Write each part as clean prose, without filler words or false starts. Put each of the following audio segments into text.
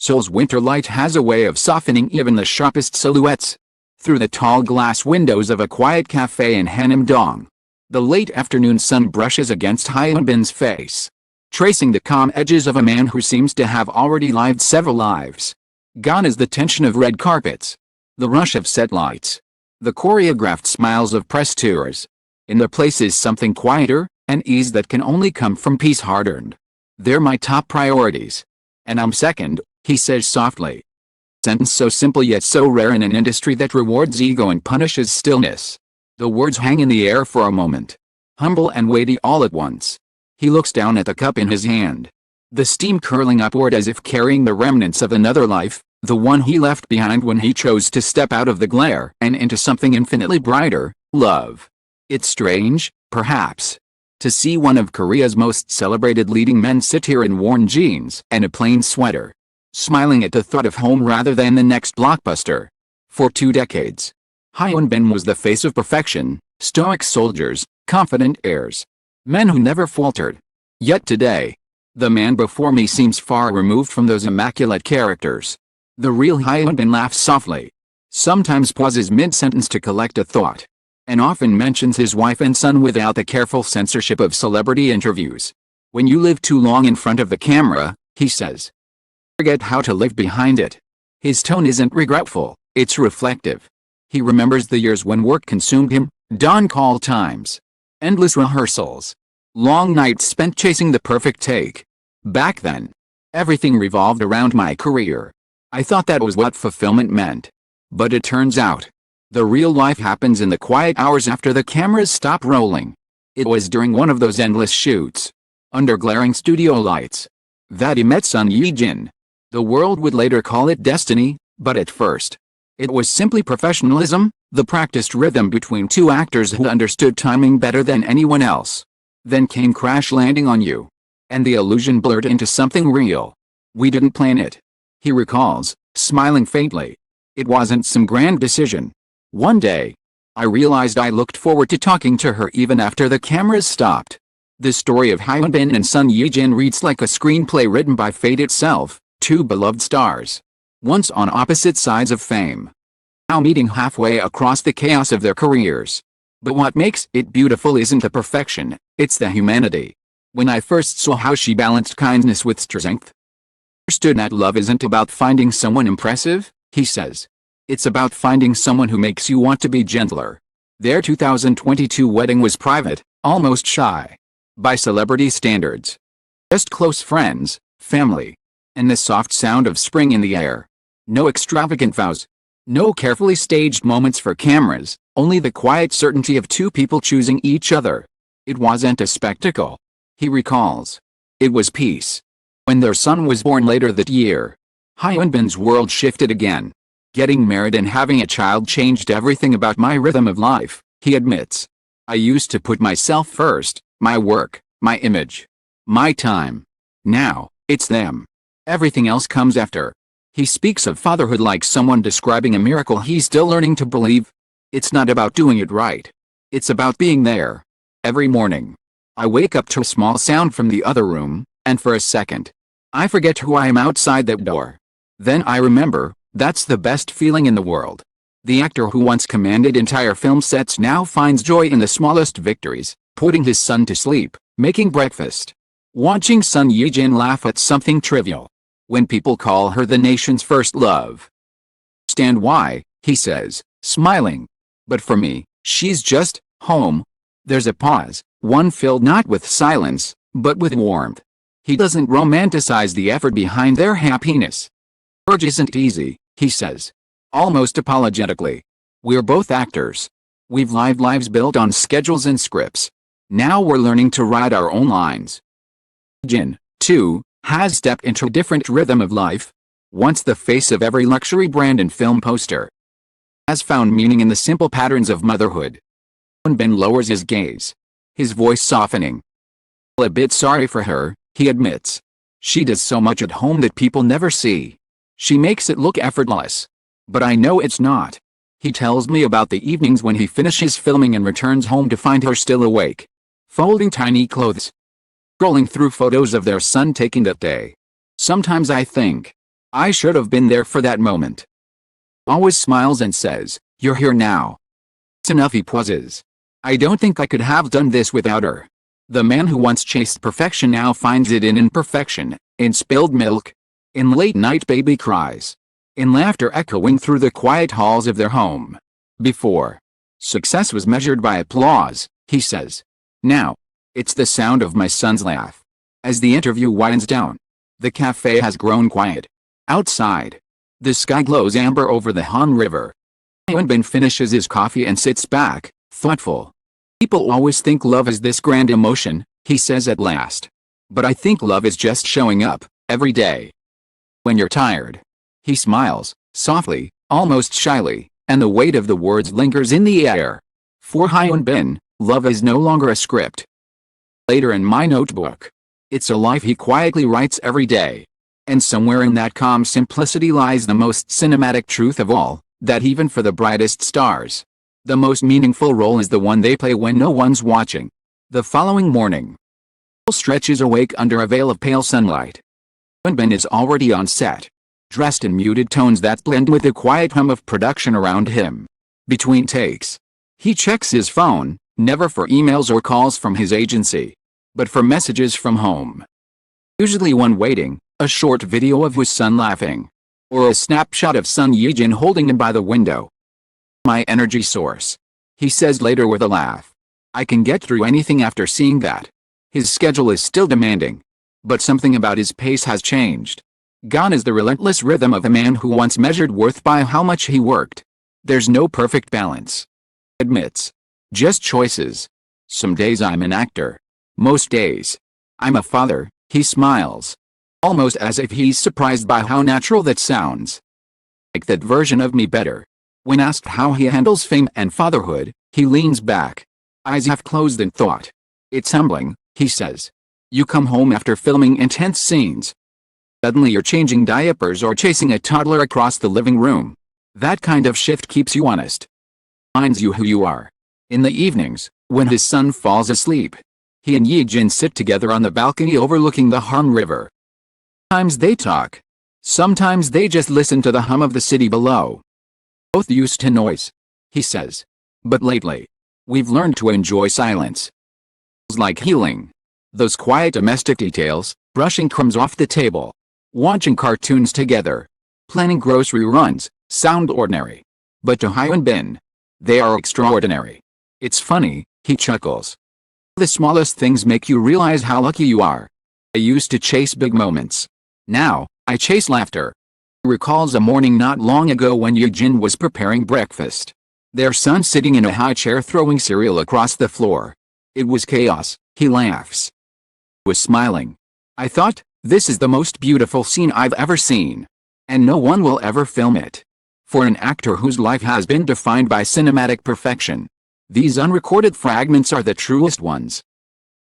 Seoul's winter light has a way of softening even the sharpest silhouettes. Through the tall glass windows of a quiet cafe in Hanam-dong, the late afternoon sun brushes against Hyun-bin's face, tracing the calm edges of a man who seems to have already lived several lives. Gone is the tension of red carpets, the rush of set lights, the choreographed smiles of press tours. In their place is something quieter, an ease that can only come from peace hard-earned. They're my top priorities. And I'm second, he says softly. Sentence so simple yet so rare in an industry that rewards ego and punishes stillness. The words hang in the air for a moment, humble and weighty all at once. He looks down at the cup in his hand, the steam curling upward as if carrying the remnants of another life, the one he left behind when he chose to step out of the glare and into something infinitely brighter, love. It's strange, perhaps, to see one of Korea's most celebrated leading men sit here in worn jeans and a plain sweater, smiling at the thought of home rather than the next blockbuster. For 2 decades, Hyun-bin was the face of perfection, stoic soldiers, confident heirs, men who never faltered. Yet today, the man before me seems far removed from those immaculate characters. The real Hyun-bin laughs softly, sometimes pauses mid-sentence to collect a thought, and often mentions his wife and son without the careful censorship of celebrity interviews. When you live too long in front of the camera, he says, forget how to live behind it. His tone isn't regretful, it's reflective. He remembers the years when work consumed him, dawn call times, endless rehearsals, long nights spent chasing the perfect take. Back then, everything revolved around my career. I thought that was what fulfillment meant. But it turns out, the real life happens in the quiet hours after the cameras stop rolling. It was during one of those endless shoots, under glaring studio lights, that he met Son Ye-jin. The world would later call it destiny, but at first, it was simply professionalism, the practiced rhythm between 2 actors who understood timing better than anyone else. Then came crash landing on you, and the illusion blurred into something real. We didn't plan it, he recalls, smiling faintly. It wasn't some grand decision. One day, I realized I looked forward to talking to her even after the cameras stopped. The story of Hyun-bin and Son Ye-jin reads like a screenplay written by fate itself, 2 beloved stars, once on opposite sides of fame, now meeting halfway across the chaos of their careers. But what makes it beautiful isn't the perfection, it's the humanity. When I first saw how she balanced kindness with strength, I understood that love isn't about finding someone impressive, he says. It's about finding someone who makes you want to be gentler. Their 2022 wedding was private, almost shy, by celebrity standards. Just close friends, family, and the soft sound of spring in the air. No extravagant vows, no carefully staged moments for cameras, only the quiet certainty of 2 people choosing each other. It wasn't a spectacle, he recalls. It was peace. When their son was born later that year, Hyun-bin's world shifted again. Getting married and having a child changed everything about my rhythm of life, he admits. I used to put myself first, my work, my image, my time. Now, it's them. Everything else comes after. He speaks of fatherhood like someone describing a miracle he's still learning to believe. It's not about doing it right. It's about being there. Every morning, I wake up to a small sound from the other room, and for a second, I forget who I am outside that door. Then I remember, that's the best feeling in the world. The actor who once commanded entire film sets now finds joy in the smallest victories, putting his son to sleep, making breakfast, watching Son Ye-jin laugh at something trivial. When people call her the nation's first love. Understand why, he says, smiling. But for me, she's just home. There's a pause, one filled not with silence, but with warmth. He doesn't romanticize the effort behind their happiness. Marriage isn't easy, he says, almost apologetically. We're both actors. We've lived lives built on schedules and scripts. Now we're learning to write our own lines. Jin, too, has stepped into a different rhythm of life. Once the face of every luxury brand and film poster, has found meaning in the simple patterns of motherhood. Hyun-bin lowers his gaze, his voice softening. A bit sorry for her, he admits. She does so much at home that people never see. She makes it look effortless. But I know it's not. He tells me about the evenings when he finishes filming and returns home to find her still awake, folding tiny clothes, scrolling through photos of their son taking that day. Sometimes I think, I should have been there for that moment. Always smiles and says, "You're here now." It's enough, he pauses. I don't think I could have done this without her. The man who once chased perfection now finds it in imperfection, in spilled milk, in late-night baby cries, in laughter echoing through the quiet halls of their home. Before, success was measured by applause, he says. Now, it's the sound of my son's laugh. As the interview winds down, the cafe has grown quiet. Outside, the sky glows amber over the Han River. Hyun finishes his coffee and sits back, thoughtful. People always think love is this grand emotion, he says at last. But I think love is just showing up, every day. When you're tired. He smiles, softly, almost shyly, and the weight of the words lingers in the air. For Hyun, love is no longer a script. Later in my notebook. It's a life he quietly writes every day. And somewhere in that calm simplicity lies the most cinematic truth of all, that even for the brightest stars, the most meaningful role is the one they play when no one's watching. The following morning, Paul stretches awake under a veil of pale sunlight. Hyun is already on set, dressed in muted tones that blend with the quiet hum of production around him. Between takes, he checks his phone, never for emails or calls from his agency, but for messages from home. Usually one waiting, a short video of his son laughing, or a snapshot of Son Ye-jin holding him by the window. My energy source, he says later with a laugh. I can get through anything after seeing that. His schedule is still demanding, but something about his pace has changed. Gone is the relentless rhythm of a man who once measured worth by how much he worked. There's no perfect balance, admits. Just choices. Some days I'm an actor. Most days, I'm a father, he smiles. Almost as if he's surprised by how natural that sounds. Like that version of me better. When asked how he handles fame and fatherhood, he leans back, eyes half closed in thought. It's humbling, he says. You come home after filming intense scenes. Suddenly you're changing diapers or chasing a toddler across the living room. That kind of shift keeps you honest. Reminds you who you are. In the evenings, when his son falls asleep, he and Ye-jin sit together on the balcony overlooking the Han River. Sometimes they talk. Sometimes they just listen to the hum of the city below. Both used to noise, he says. But lately, we've learned to enjoy silence. It's like healing. Those quiet domestic details, brushing crumbs off the table, watching cartoons together, planning grocery runs, sound ordinary. But to Hyun, they are extraordinary. It's funny, he chuckles. The smallest things make you realize how lucky you are. I used to chase big moments. Now, I chase laughter. He recalls a morning not long ago when Ye-jin was preparing breakfast. Their son sitting in a high chair throwing cereal across the floor. It was chaos, he laughs. He was smiling. I thought, this is the most beautiful scene I've ever seen. And no one will ever film it. For an actor whose life has been defined by cinematic perfection, these unrecorded fragments are the truest ones.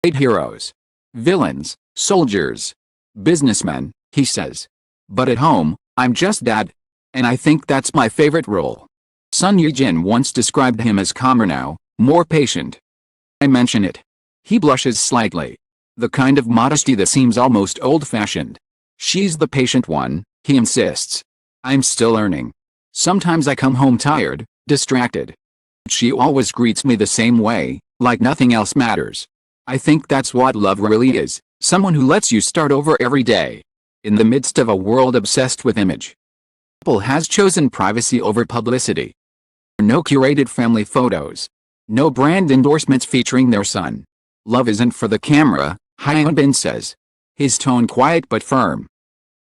Great heroes, villains, soldiers, businessmen, he says. But at home, I'm just dad. And I think that's my favorite role. Son Ye-jin once described him as calmer now, more patient. I mention it. He blushes slightly. The kind of modesty that seems almost old-fashioned. She's the patient one, he insists. I'm still learning. Sometimes I come home tired, distracted. She always greets me the same way, like nothing else matters. I think that's what love really is, someone who lets you start over every day. In the midst of a world obsessed with image, the couple has chosen privacy over publicity. No curated family photos. No brand endorsements featuring their son. Love isn't for the camera, Hyun says. His tone quiet but firm.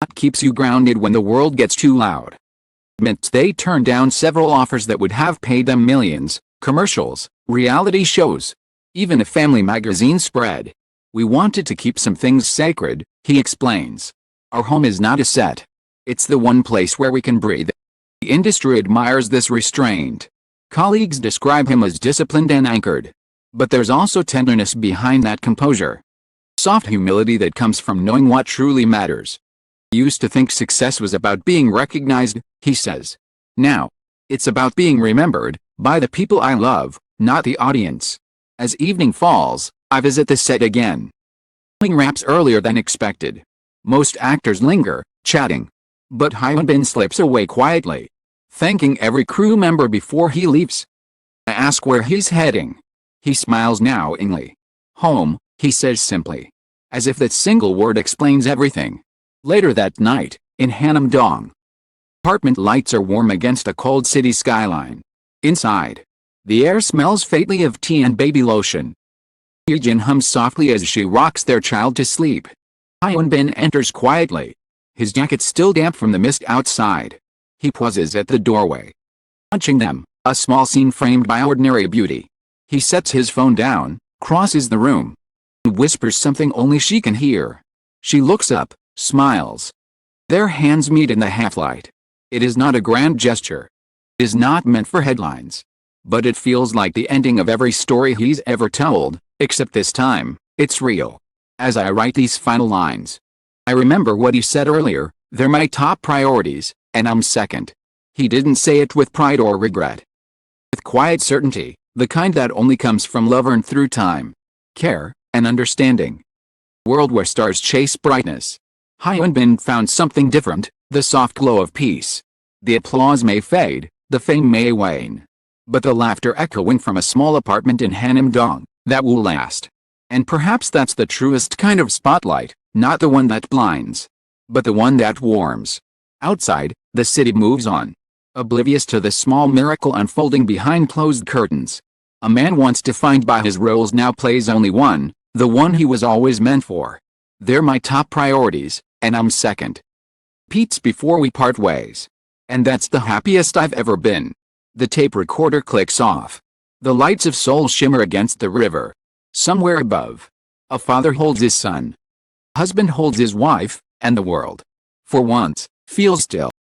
That keeps you grounded when the world gets too loud. Admits they turned down several offers that would have paid them millions, commercials, reality shows, even a family magazine spread. We wanted to keep some things sacred, he explains. Our home is not a set. It's the one place where we can breathe. The industry admires this restraint. Colleagues describe him as disciplined and anchored. But there's also tenderness behind that composure. Soft humility that comes from knowing what truly matters. I used to think success was about being recognized, he says. Now, it's about being remembered, by the people I love, not the audience. As evening falls, I visit the set again. Filming wraps earlier than expected. Most actors linger, chatting. But Hyun slips away quietly, thanking every crew member before he leaves. I ask where he's heading. He smiles knowingly. Home, he says simply, as if that single word explains everything. Later that night, in Hanam-dong, apartment lights are warm against a cold city skyline. Inside, the air smells faintly of tea and baby lotion. Son Ye-jin hums softly as she rocks their child to sleep. Hyun enters quietly, his jacket still damp from the mist outside. He pauses at the doorway, watching them, a small scene framed by ordinary beauty. He sets his phone down, crosses the room, and whispers something only she can hear. She looks up, smiles. Their hands meet in the half-light. It is not a grand gesture. It is not meant for headlines. But it feels like the ending of every story he's ever told, except this time, it's real. As I write these final lines, I remember what he said earlier, they're my top priorities, and I'm second. He didn't say it with pride or regret. With quiet certainty, the kind that only comes from love earned through time, care, and understanding. World where stars chase brightness. Hyun found something different, the soft glow of peace. The applause may fade, the fame may wane, but the laughter echoing from a small apartment in Hanam-dong, that will last. And perhaps that's the truest kind of spotlight, not the one that blinds, but the one that warms. Outside, the city moves on, oblivious to the small miracle unfolding behind closed curtains. A man once defined by his roles now plays only one, the one he was always meant for. They're my top priorities, and I'm second. Pete's before we part ways. And that's the happiest I've ever been. The tape recorder clicks off. The lights of Seoul shimmer against the river. Somewhere above, a father holds his son. A husband holds his wife, and the world, for once, feels still.